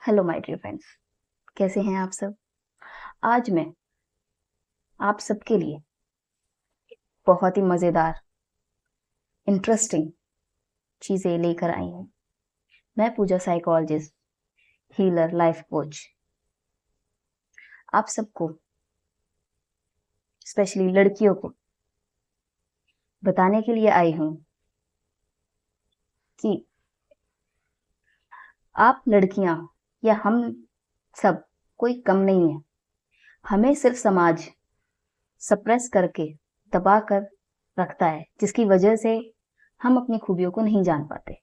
Hello my dear friends, कैसे हैं आप सब। आज मैं आप सबके लिए बहुत ही मज़ेदार इंटरेस्टिंग चीज़ें लेकर आई हूँ। मैं पूजा, साइकोलॉजिस्ट, हीलर, लाइफ कोच, आप सबको, स्पेशली लड़कियों को बताने के लिए आई हूँ कि आप लड़कियां या हम सब कोई कम नहीं है। हमें सिर्फ समाज सप्रेस करके दबा कर रखता है, जिसकी वजह से हम अपनी खूबियों को नहीं जान पाते।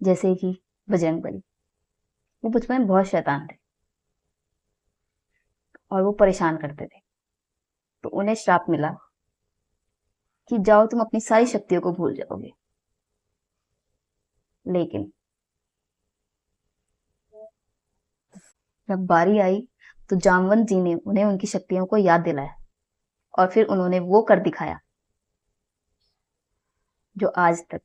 जैसे कि बजरंगबली, वो बचपन में बहुत शैतान थे और वो परेशान करते थे। तो उन्हें श्राप मिला कि जाओ तुम अपनी सारी शक्तियों को भूल जाओगे। लेकिन जब बारी आई तो जामवंत जी ने उन्हें उनकी शक्तियों को याद दिलाया और फिर उन्होंने वो कर दिखाया जो आज तक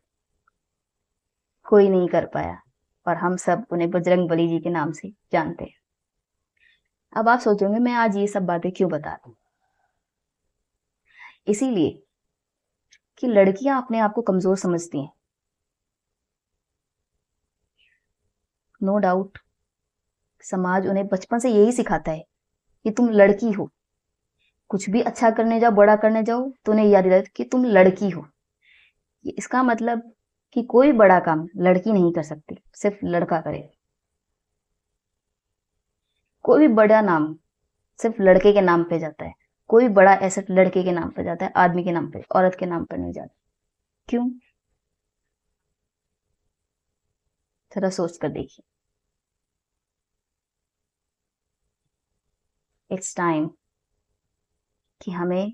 कोई नहीं कर पाया, और हम सब उन्हें बजरंग बली जी के नाम से जानते हैं। अब आप सोचोगे मैं आज ये सब बातें क्यों बता रही हूँ। इसीलिए कि लड़कियां अपने आप को कमजोर समझती हैं। नो डाउट समाज उन्हें बचपन से यही सिखाता है कि तुम लड़की हो, कुछ भी अच्छा करने जाओ, बड़ा करने जाओ तो उन्हें याद दिलाता कि तुम लड़की हो। इसका मतलब कि कोई बड़ा काम लड़की नहीं कर सकती, सिर्फ लड़का करे। कोई भी बड़ा नाम सिर्फ लड़के के नाम पे जाता है। कोई बड़ा एसेट लड़के के नाम पे जाता है, आदमी के नाम पे, औरत के नाम पर नहीं जाता। क्यों? थोड़ा सोच कर देखिए। इट्स टाइम कि हमें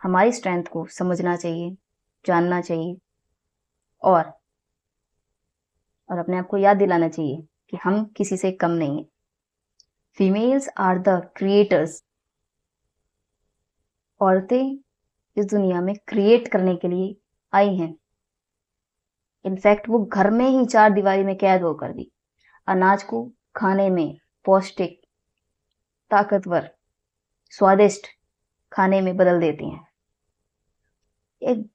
हमारी स्ट्रेंथ को समझना चाहिए, जानना चाहिए, और अपने आप को याद दिलाना चाहिए कि हम किसी से कम नहीं है। Females are the creators. औरतें इस दुनिया में क्रिएट करने के लिए आई हैं। इनफैक्ट वो घर में ही चार दीवारी में कैद होकर भी अनाज को खाने में पौष्टिक, ताकतवर, स्वादिष्ट खाने में बदल देती हैं। एक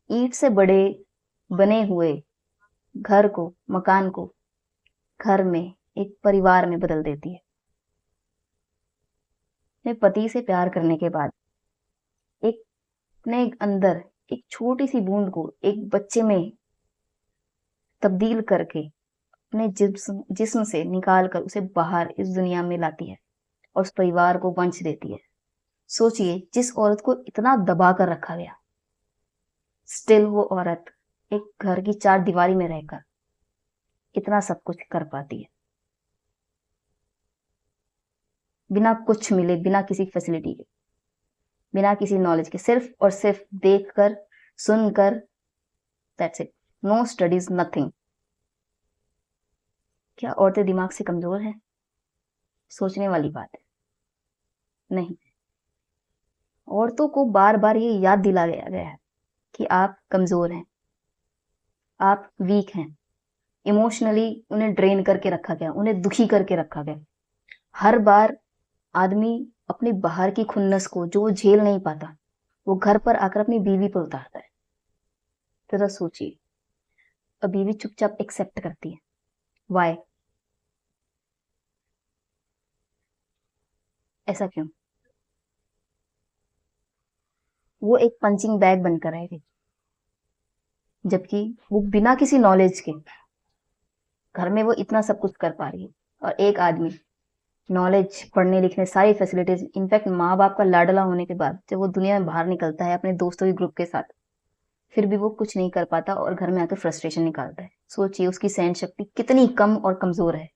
ईंट से बने हुए घर को, मकान को, घर में एक परिवार में बदल देती है। अपने पति से प्यार करने के बाद एक अपने अंदर एक छोटी सी बूंद को एक बच्चे में तब्दील करके अपने जिस्म से निकाल कर उसे बाहर इस दुनिया में लाती है और उस परिवार को वंश देती है। सोचिए, जिस औरत को इतना दबा कर रखा गया, स्टिल वो औरत एक घर की चार दीवारी में रहकर इतना सब कुछ कर पाती है, बिना कुछ मिले, बिना किसी फैसिलिटी के, बिना किसी नॉलेज के, सिर्फ और सिर्फ देख कर, सुनकर, that's it. No studies, nothing. क्या औरतें दिमाग से कमजोर हैं? सोचने वाली बात है। नहीं, औरतों को बार बार ये याद दिलाया गया है कि आप कमजोर हैं, आप वीक हैं। इमोशनली उन्हें ड्रेन करके रखा गया, उन्हें दुखी करके रखा गया। हर बार आदमी अपनी बाहर की खुन्नस को जो वो झेल नहीं पाता, वो घर पर आकर अपनी बीवी पर उतारता है। जरा सोचिए, अब बीवी चुपचाप एक्सेप्ट करती है। वाई? ऐसा क्यों? वो एक पंचिंग बैग बनकर रहेगी, जबकि वो बिना किसी नॉलेज के घर में वो इतना सब कुछ कर पा रही है। और एक आदमी नॉलेज, पढ़ने लिखने, सारी फैसिलिटीज, इनफैक्ट माँ बाप का लाडला होने के बाद जब वो दुनिया में बाहर निकलता है अपने दोस्तों के ग्रुप के साथ, फिर भी वो कुछ नहीं कर पाता और घर में आकर फ्रस्ट्रेशन निकालता है। सोचिए उसकी सहन शक्ति कितनी कम और कमजोर है।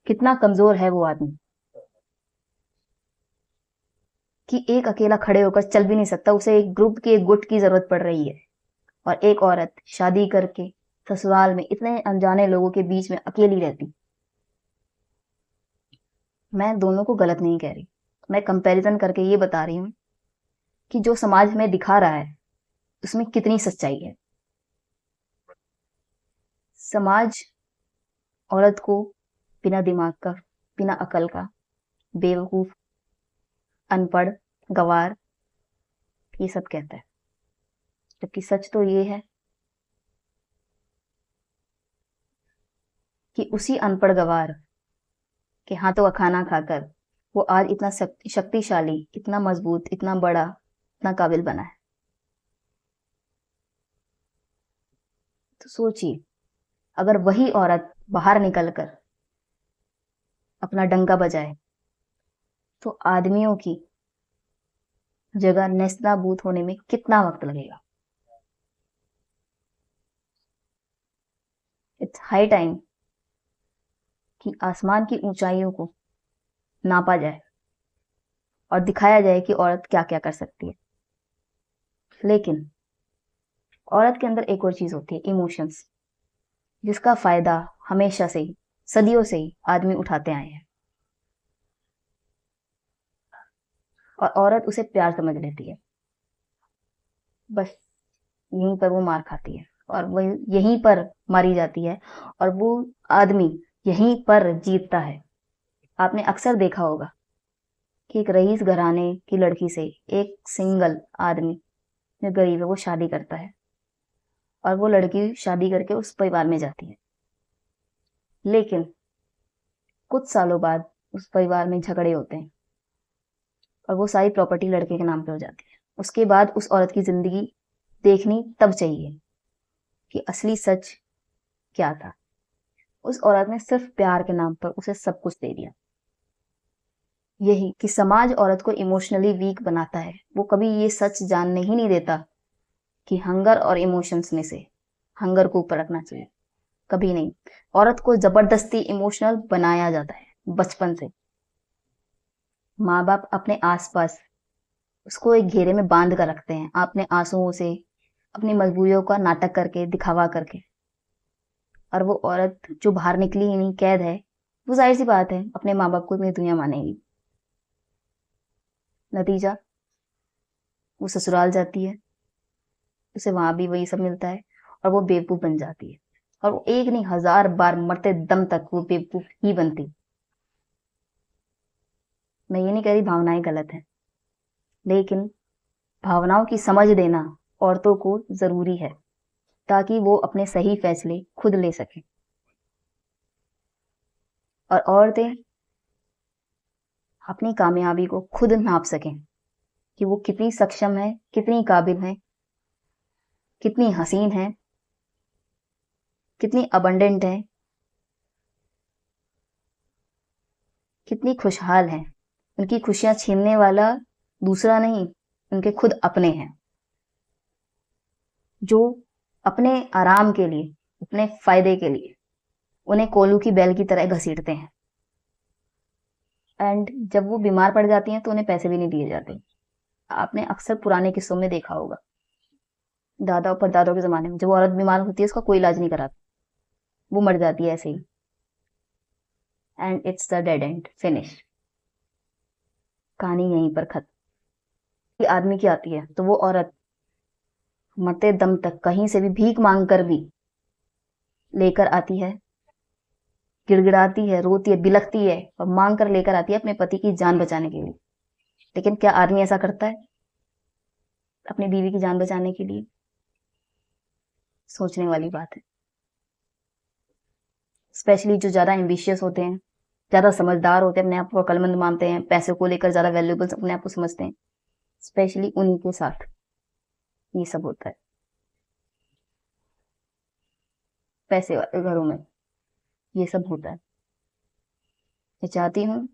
कितना कमजोर है वो आदमी कि एक अकेला खड़े होकर चल भी नहीं सकता, उसे एक ग्रुप के, एक गुट की जरूरत पड़ रही है। और एक औरत शादी करके ससुराल में इतने अनजाने लोगों के बीच में अकेली रहती। मैं दोनों को गलत नहीं कह रही, मैं कंपैरिजन करके ये बता रही हूँ कि जो समाज हमें दिखा रहा है उसमें कितनी सच्चाई है। समाज औरत को बिना दिमाग का, बिना अकल का, बेवकूफ, अनपढ़, गंवार, ये सब कहता है। जबकि सच तो ये है कि उसी अनपढ़ गंवार के हाथों का खाना खाकर वो आज इतना शक्तिशाली, इतना मजबूत, इतना बड़ा, इतना काबिल बना है। तो सोचिए, अगर वही औरत बाहर निकलकर अपना डंका बजाए तो आदमियों की जगह नेस्तनाबूद होने में कितना वक्त लगेगा। इट्स हाई टाइम कि आसमान की ऊंचाइयों को नापा जाए और दिखाया जाए कि औरत क्या क्या कर सकती है। लेकिन औरत के अंदर एक और चीज होती है, इमोशंस, जिसका फायदा हमेशा से ही, सदियों से ही आदमी उठाते आए हैं। और औरत उसे प्यार समझ लेती है। बस यहीं पर वो मार खाती है और वो यहीं पर मारी जाती है और वो आदमी यहीं पर जीतता है। आपने अक्सर देखा होगा कि एक रईस घराने की लड़की से एक सिंगल आदमी जो गरीब है वो शादी करता है और वो लड़की शादी करके उस परिवार में जाती है। लेकिन कुछ सालों बाद उस परिवार में झगड़े होते हैं और वो सारी प्रॉपर्टी लड़के के नाम पे हो जाती है। उसके बाद उस औरत की जिंदगी देखनी तब चाहिए कि असली सच क्या था। उस औरत ने सिर्फ प्यार के नाम पर उसे सब कुछ दे दिया। यही कि समाज औरत को इमोशनली वीक बनाता है। वो कभी ये सच जानने ही नहीं देता कि हंगर और इमोशंस में से हंगर को ऊपर रखना चाहिए। कभी नहीं। औरत को जबरदस्ती इमोशनल बनाया जाता है बचपन से। माँ बाप अपने आसपास उसको एक घेरे में बांध कर रखते हैं, अपने आंसुओं से, अपनी मजबूरियों का नाटक करके, दिखावा करके। और वो औरत जो बाहर निकली ही नहीं, कैद है, वो जाहिर सी बात है अपने माँ बाप को अपनी दुनिया मानेगी। नतीजा, वो ससुराल जाती है, उसे वहां भी वही सब मिलता है और वो बेवकूफ बन जाती है। और वो एक नहीं, 1000 बार मरते दम तक वो बेवकूफ ही बनती। मैं ये नहीं कह रही भावनाएं गलत है, लेकिन भावनाओं की समझ देना औरतों को जरूरी है ताकि वो अपने सही फैसले खुद ले सकें। और औरतें अपनी कामयाबी को खुद नाप सकें कि वो कितनी सक्षम है, कितनी काबिल है, कितनी हसीन है, कितनी अबंडेंट है, कितनी खुशहाल है। उनकी खुशियां छीनने वाला दूसरा नहीं, उनके खुद अपने हैं, जो अपने आराम के लिए, अपने फायदे के लिए उन्हें कोलू की बैल की तरह घसीटते हैं। एंड जब वो बीमार पड़ जाती हैं तो उन्हें पैसे भी नहीं दिए जाते। आपने अक्सर पुराने किस्सों में देखा होगा, दादा और परदादों के जमाने में जब वो औरत बीमार होती है उसका कोई इलाज नहीं कराता, वो मर जाती है ऐसे ही। And it's the dead end finish, कहानी यहीं पर खत्म। आदमी की आती है तो वो औरत मरते दम तक कहीं से भी भीख मांग कर भी लेकर आती है, गिड़गिड़ाती है, रोती है, बिलखती है और मांग कर लेकर आती है अपने पति की जान बचाने के लिए। लेकिन क्या आदमी ऐसा करता है अपनी बीवी की जान बचाने के लिए? सोचने वाली बात है। स्पेशली जो ज्यादा एम्बिशियस होते हैं, ज्यादा समझदार होते हैं, अपने आप को अक्लमंद मानते हैं, पैसों को लेकर ज्यादा वैल्यूएबल अपने आप को समझते हैं, स्पेशली उन्हीं के साथ ये सब होता है। पैसे वाले घरों में ये सब होता है। मैं चाहती हूँ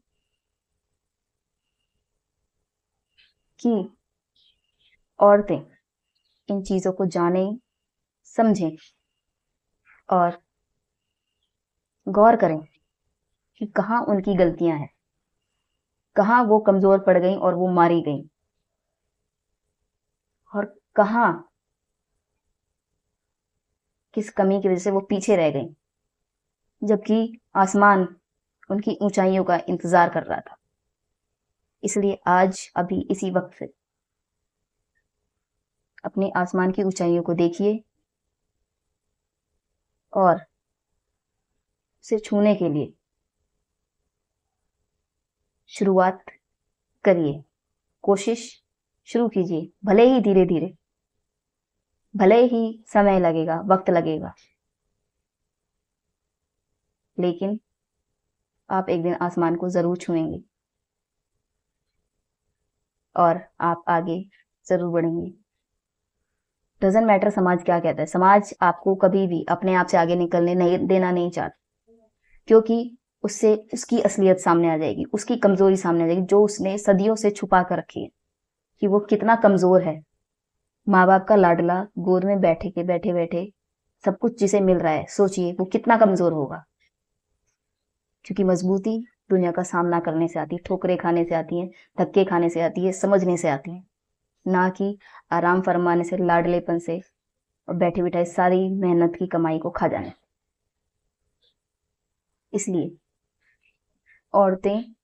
कि औरतें इन चीजों को जाने, समझें और गौर करें कि कहाँ उनकी गलतियां हैं, कहाँ वो कमजोर पड़ गई और वो मारी गई, और कहाँ किस कमी की वजह से वो पीछे रह गई, जबकि आसमान उनकी ऊंचाइयों का इंतजार कर रहा था। इसलिए आज अभी इसी वक्त से अपने आसमान की ऊंचाइयों को देखिए और से छूने के लिए शुरुआत करिए, कोशिश शुरू कीजिए, भले ही धीरे धीरे, भले ही समय लगेगा, वक्त लगेगा, लेकिन आप एक दिन आसमान को जरूर छुएंगे और आप आगे जरूर बढ़ेंगे। डजंट मैटर समाज क्या कहता है, समाज आपको कभी भी अपने आप से आगे निकलने नहीं देना नहीं चाहता, क्योंकि उससे उसकी असलियत सामने आ जाएगी, उसकी कमजोरी सामने आ जाएगी, जो उसने सदियों से छुपा कर रखी है कि वो कितना कमजोर है। माँ बाप का लाडला गोद में बैठे बैठे सब कुछ जिसे मिल रहा है, सोचिए वो कितना कमजोर होगा, क्योंकि मजबूती दुनिया का सामना करने से आती है, ठोकरें खाने से आती है, धक्के खाने से आती है, समझने से आती है, ना कि आराम फरमाने से, लाडलेपन से और बैठे बिठाए सारी मेहनत की कमाई को खा जाने। इसलिए औरतें,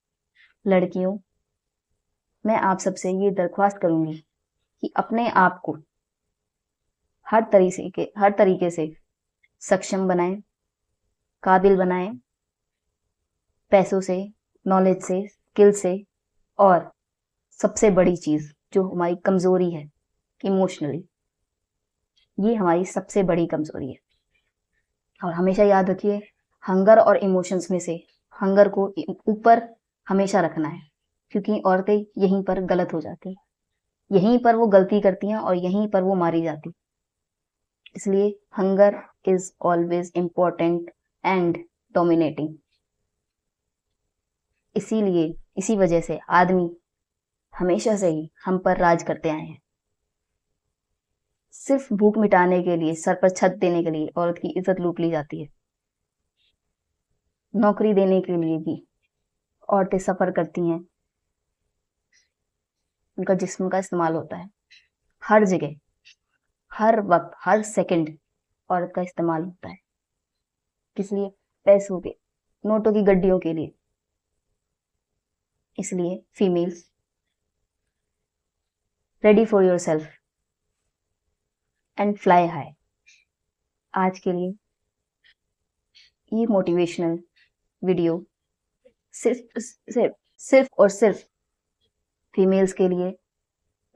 लड़कियों, मैं आप सबसे ये दरख्वास्त करूंगी कि अपने आप को हर तरीके से सक्षम बनाएं, काबिल बनाएं, पैसों से, नॉलेज से, स्किल से, और सबसे बड़ी चीज जो हमारी कमजोरी है, इमोशनली, ये हमारी सबसे बड़ी कमजोरी है। और हमेशा याद रखिए, हंगर और इमोशंस में से हंगर को ऊपर हमेशा रखना है, क्योंकि औरतें यहीं पर गलत हो जाती हैं, यहीं पर वो गलती करती हैं और यहीं पर वो मारी जाती। इसलिए hunger is always important and dominating. इसीलिए इसी वजह से आदमी हमेशा से ही हम पर राज करते आए हैं। सिर्फ भूख मिटाने के लिए, सर पर छत देने के लिए औरत की इज्जत लूट ली जाती है। नौकरी देने के लिए भी औरतें सफर करती हैं, उनका जिस्म का इस्तेमाल होता है, हर जगह, हर वक्त, हर सेकंड औरत का इस्तेमाल होता है। किस लिए? पैसों के, नोटों की गड्डियों के लिए। इसलिए females, ready for your self and fly high. आज के लिए ये मोटिवेशनल वीडियो सिर्फ फीमेल्स के लिए,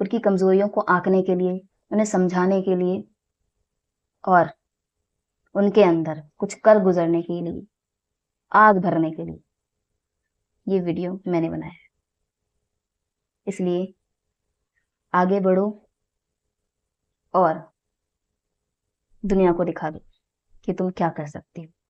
उनकी कमजोरियों को आंकने के लिए, उन्हें समझाने के लिए और उनके अंदर कुछ कर गुजरने के लिए, आग भरने के लिए ये वीडियो मैंने बनाया है। इसलिए आगे बढ़ो और दुनिया को दिखा दो कि तुम क्या कर सकती हो।